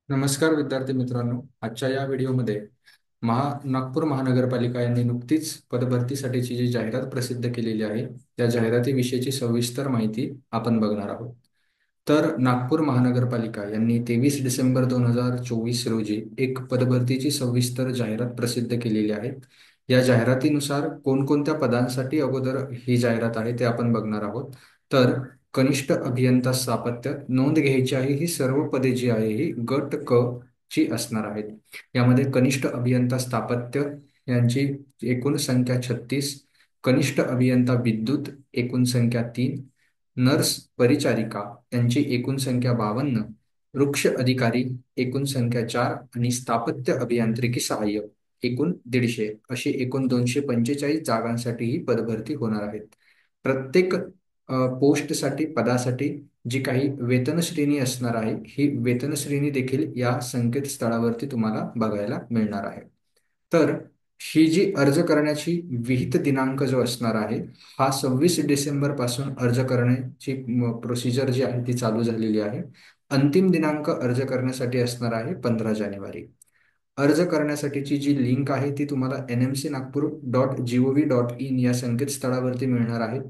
नमस्कार विद्यार्थी मित्रांनो, आजच्या या व्हिडिओमध्ये नागपूर महानगरपालिका यांनी नुकतीच पदभरतीसाठीची जी जाहिरात प्रसिद्ध केलेली आहे त्या जाहिरातीविषयीची सविस्तर माहिती आपण बघणार आहोत. तर नागपूर महानगरपालिका यांनी 23 डिसेंबर 2024 रोजी एक पदभरतीची सविस्तर जाहिरात प्रसिद्ध केलेली आहे. या जाहिरातीनुसार कोणकोणत्या पदांसाठी अगोदर ही जाहिरात आहे ते आपण बघणार आहोत. तर कनिष्ठ अभियंता स्थापत्य नोंद घ्यायची आहे. ही सर्व पदे जी आहे ही गट क ची असणार आहेत. यामध्ये कनिष्ठ अभियंता स्थापत्य यांची एकूण संख्या 36, कनिष्ठ अभियंता विद्युत एकूण संख्या 3, नर्स परिचारिका यांची एकूण संख्या 52, वृक्ष अधिकारी एकूण संख्या 4 आणि स्थापत्य अभियांत्रिकी सहाय्यक एकूण 150 अशी एकूण 245 जागांसाठी ही पदभरती होणार आहेत. प्रत्येक पोस्टसाठी पदासाठी जी काही वेतन श्रेणी असणार आहे ही वेतन श्रेणी देखील या संकेतस्थळावरती तुम्हाला बघायला मिळणार आहे. तर ही जी अर्ज करण्याची विहित दिनांक जो असणार आहे हा 26 डिसेंबर पासून अर्ज करण्याची प्रोसिजर जी आहे ती चालू झालेली आहे. अंतिम दिनांक अर्ज करण्यासाठी असणार आहे 15 जानेवारी. अर्ज करण्यासाठीची जी लिंक आहे ती तुम्हाला nmcnagpur.gov.in या संकेतस्थळावरती मिळणार आहे.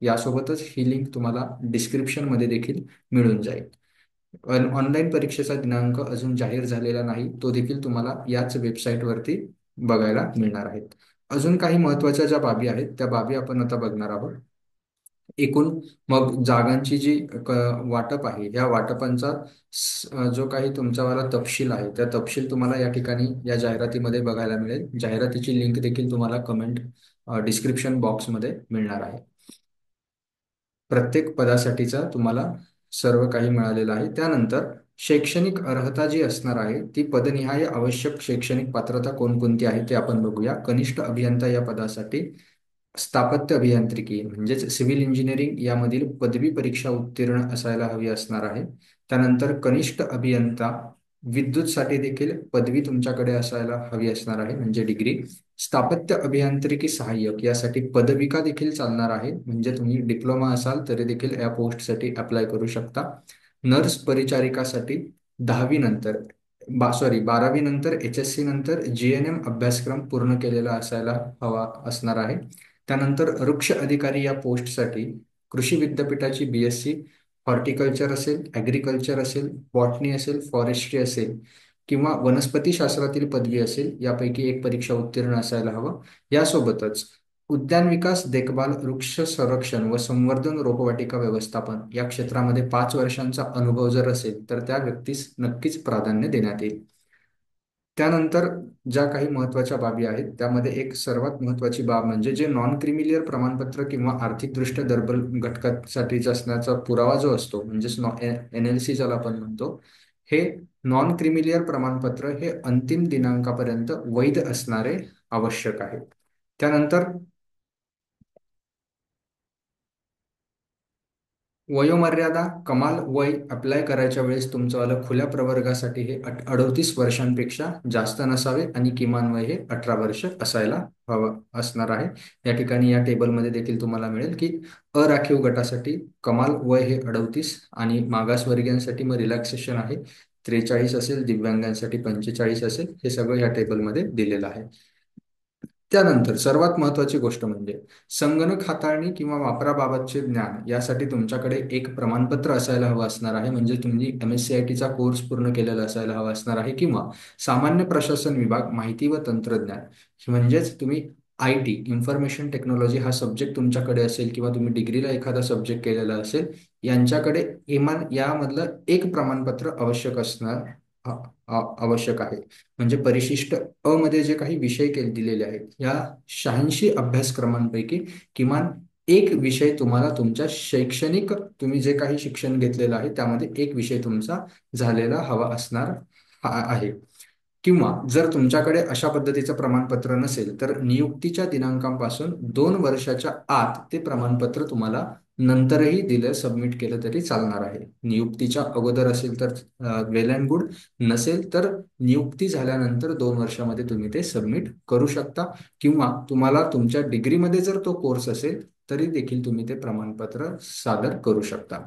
यासोबतच ही लिंक तुम्हाला डिस्क्रिप्शन मध्ये देखील मिळून जाईल. ऑनलाईन परीक्षेचा दिनांक अजून जाहीर झालेला नाही, तो देखील तुम्हाला याच वेबसाईटवरती बघायला मिळणार आहेत. अजून काही महत्त्वाच्या ज्या बाबी आहेत त्या बाबी आपण आता बघणार आहोत. एकूण मग जागांची जी वाटप आहे या वाटपांचा जो काही तुमच्यावाला तपशील आहे त्या तपशील तुम्हाला या ठिकाणी या जाहिरातीमध्ये बघायला मिळेल. जाहिरातीची लिंक देखील तुम्हाला कमेंट डिस्क्रिप्शन बॉक्समध्ये मिळणार आहे. प्रत्येक पदासाठीचा तुम्हाला सर्व काही मिळालेलं आहे. त्यानंतर शैक्षणिक अर्हता जी असणार आहे ती पदनिहाय आवश्यक शैक्षणिक पात्रता कोणकोणती आहे ते आपण बघूया. कनिष्ठ अभियंता या पदासाठी स्थापत्य अभियांत्रिकी म्हणजेच सिव्हिल इंजिनिअरिंग यामधील पदवी परीक्षा उत्तीर्ण असायला हवी असणार आहे. त्यानंतर कनिष्ठ अभियंता विद्युतसाठी देखील पदवी तुमच्याकडे असायला हवी असणार आहे म्हणजे डिग्री. स्थापत्य अभियांत्रिकी सहाय्यक यासाठी पदविका देखील चालणार आहे म्हणजे तुम्ही डिप्लोमा असाल तरी देखील या पोस्टसाठी अप्लाय करू शकता. नर्स परिचारिकासाठी 10वी नंतर 12वी नंतर HSC नंतर GNM अभ्यासक्रम पूर्ण केलेला असायला हवा असणार आहे. त्यानंतर वृक्ष अधिकारी या पोस्टसाठी कृषी विद्यापीठाची BSc हॉर्टिकल्चर असेल, ॲग्रिकल्चर असेल, बॉटनी असेल, फॉरेस्ट्री असेल किंवा वनस्पती शास्त्रातील पदवी असेल यापैकी एक परीक्षा उत्तीर्ण असायला हवं. यासोबतच उद्यान विकास, देखभाल, वृक्ष संरक्षण व संवर्धन, रोपवाटिका व्यवस्थापन या क्षेत्रामध्ये 5 वर्षांचा अनुभव जर असेल तर त्या व्यक्तीस नक्कीच प्राधान्य देण्यात येईल. त्यानंतर ज्या काही महत्त्वाच्या बाबी आहेत त्यामध्ये एक सर्वात महत्त्वाची बाब म्हणजे जे नॉन क्रिमिलियर प्रमाणपत्र किंवा आर्थिकदृष्ट्या दुर्बल घटकासाठीचा असण्याचा पुरावा जो असतो म्हणजेच NLC ज्याला आपण म्हणतो, हे नॉन क्रिमिलियर प्रमाणपत्र हे अंतिम दिनांकापर्यंत वैध असणारे आवश्यक आहे. त्यानंतर वयोमर्यादा कमाल वय अप्लाय करायच्या वेळेस तुमचं खुल्या प्रवर्गासाठी हे 38 वर्षांपेक्षा जास्त नसावे आणि किमान वय हे 18 वर्ष असायला हवं असणार आहे. या ठिकाणी या टेबलमध्ये देखील तुम्हाला मिळेल की अराखीव गटासाठी कमाल वय हे 38 आणि मागासवर्गीयांसाठी मग रिलॅक्सेशन आहे 43 असेल, दिव्यांगांसाठी 45 असेल. हे सगळं या टेबलमध्ये दिलेलं आहे. त्यानंतर सर्वात महत्त्वाची गोष्ट म्हणजे संगणक हाताळणी किंवा वापराबाबतचे ज्ञान यासाठी तुमच्याकडे एक प्रमाणपत्र असायला हवं असणार आहे म्हणजे तुम्ही MSCITचा कोर्स पूर्ण केलेला असायला हवा असणार आहे किंवा सामान्य प्रशासन विभाग, माहिती व तंत्रज्ञान म्हणजेच तुम्ही IT इन्फॉर्मेशन टेक्नॉलॉजी हा सब्जेक्ट तुमच्याकडे असेल किंवा तुम्ही डिग्रीला एखादा सब्जेक्ट केलेला असेल यांच्याकडे किमान यामधलं एक प्रमाणपत्र आवश्यक असणार आवश्यक आहे. म्हणजे परिशिष्ट अ मध्ये जे काही विषय दिलेले आहेत या 86 अभ्यासक्रमांपैकी किमान एक विषय तुम्हाला तुमच्या शैक्षणिक तुम्ही जे काही शिक्षण घेतलेलं आहे त्यामध्ये एक विषय तुमचा झालेला हवा असणार आहे. किंवा जर तुमच्याकडे अशा पद्धतीचं प्रमाणपत्र नसेल तर नियुक्तीच्या दिनांकापासून 2 वर्षाच्या आत ते प्रमाणपत्र तुम्हाला नंतरही दिलं सबमिट केलं तरी चालणार आहे. नियुक्तीच्या अगोदर असेल तर वेल अँड गुड, नसेल तर नियुक्ती झाल्यानंतर 2 वर्षामध्ये तुम्ही ते सबमिट करू शकता किंवा तुम्हाला तुमच्या डिग्रीमध्ये जर तो कोर्स असेल तरी देखील तुम्ही ते प्रमाणपत्र सादर करू शकता.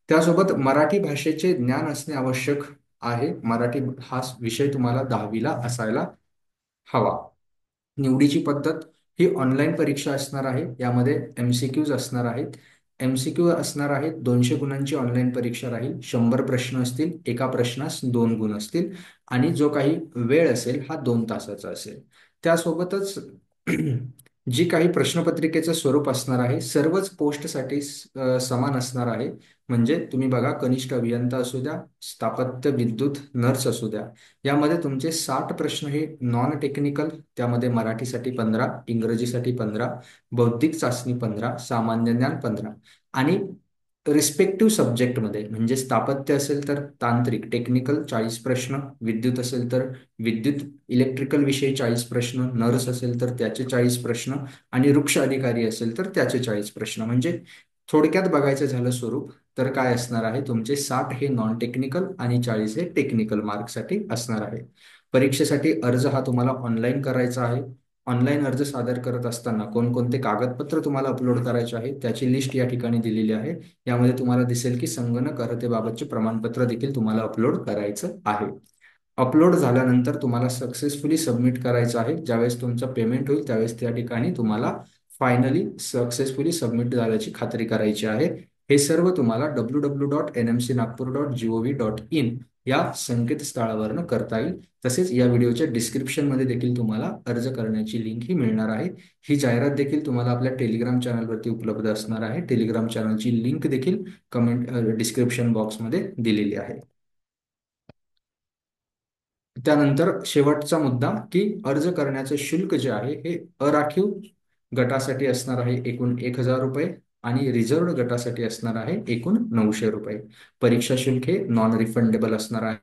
त्यासोबत मराठी भाषेचे ज्ञान असणे आवश्यक आहे. मराठी हा विषय तुम्हाला 10वीला असायला हवा. निवडीची पद्धत ही ऑनलाईन परीक्षा असणार आहे. यामध्ये MCQज असणार आहेत. MCQ असणार आहेत. 200 गुणांची ऑनलाईन परीक्षा राहील. 100 प्रश्न असतील. एका प्रश्नास 2 गुण असतील आणि जो काही वेळ असेल हा 2 तासाचा असेल. त्यासोबतच जी काही प्रश्नपत्रिकेचं स्वरूप असणार आहे सर्वच पोस्टसाठी समान असणार आहे. म्हणजे तुम्ही बघा, कनिष्ठ अभियंता असू द्या, स्थापत्य विद्युत नर्स असू द्या, यामध्ये तुमचे 60 प्रश्न हे नॉन टेक्निकल, त्यामध्ये मराठीसाठी 15, इंग्रजीसाठी 15, बौद्धिक चाचणी 15, सामान्य ज्ञान 15 आणि रिस्पेक्टिव्ह सब्जेक्टमध्ये म्हणजे स्थापत्य असेल तर तांत्रिक टेक्निकल 40 प्रश्न, विद्युत असेल तर विद्युत इलेक्ट्रिकल विषयी 40 प्रश्न, नर्स असेल तर त्याचे 40 प्रश्न आणि वृक्ष अधिकारी असेल तर त्याचे 40 प्रश्न. म्हणजे थोडक्यात बघायचं झालं स्वरूप तर काय असणार आहे, तुमचे 60 हे नॉन टेक्निकल आणि 40 हे टेक्निकल मार्कसाठी असणार आहे. परीक्षेसाठी अर्ज हा तुम्हाला ऑनलाईन करायचा आहे. ऑनलाईन अर्ज सादर करत असताना कोणकोणते कागदपत्र तुम्हाला अपलोड करायचे आहे त्याची लिस्ट या ठिकाणी दिलेली आहे. यामध्ये तुम्हाला दिसेल की संगणक अर्हतेबाबतचे प्रमाणपत्र देखील तुम्हाला अपलोड करायचं आहे. अपलोड झाल्यानंतर तुम्हाला सक्सेसफुली सबमिट करायचं आहे. ज्यावेळेस तुमचं पेमेंट होईल त्यावेळेस त्या ठिकाणी तुम्हाला फायनली सक्सेसफुली सबमिट झाल्याची खात्री करायची आहे. हे सर्व तुम्हाला www.nmcnagpur.gov.in या संकेतस्थळावरनं करता येईल. तसेच या व्हिडिओच्या डिस्क्रिप्शनमध्ये देखील तुम्हाला अर्ज करण्याची लिंक ही मिळणार आहे. ही जाहिरात देखील तुम्हाला आपल्या टेलिग्राम चॅनलवरती उपलब्ध असणार आहे. टेलिग्राम चॅनलची लिंक देखील कमेंट डिस्क्रिप्शन बॉक्समध्ये दिलेली आहे. त्यानंतर शेवटचा मुद्दा की अर्ज करण्याचे शुल्क जे आहे हे अराखीव गटासाठी असणार आहे एकूण 1000 रुपये आणि रिझर्व्ड गटासाठी असणार आहे एकूण 900 रुपये. परीक्षा शुल्क हे नॉन रिफंडेबल असणार आहे.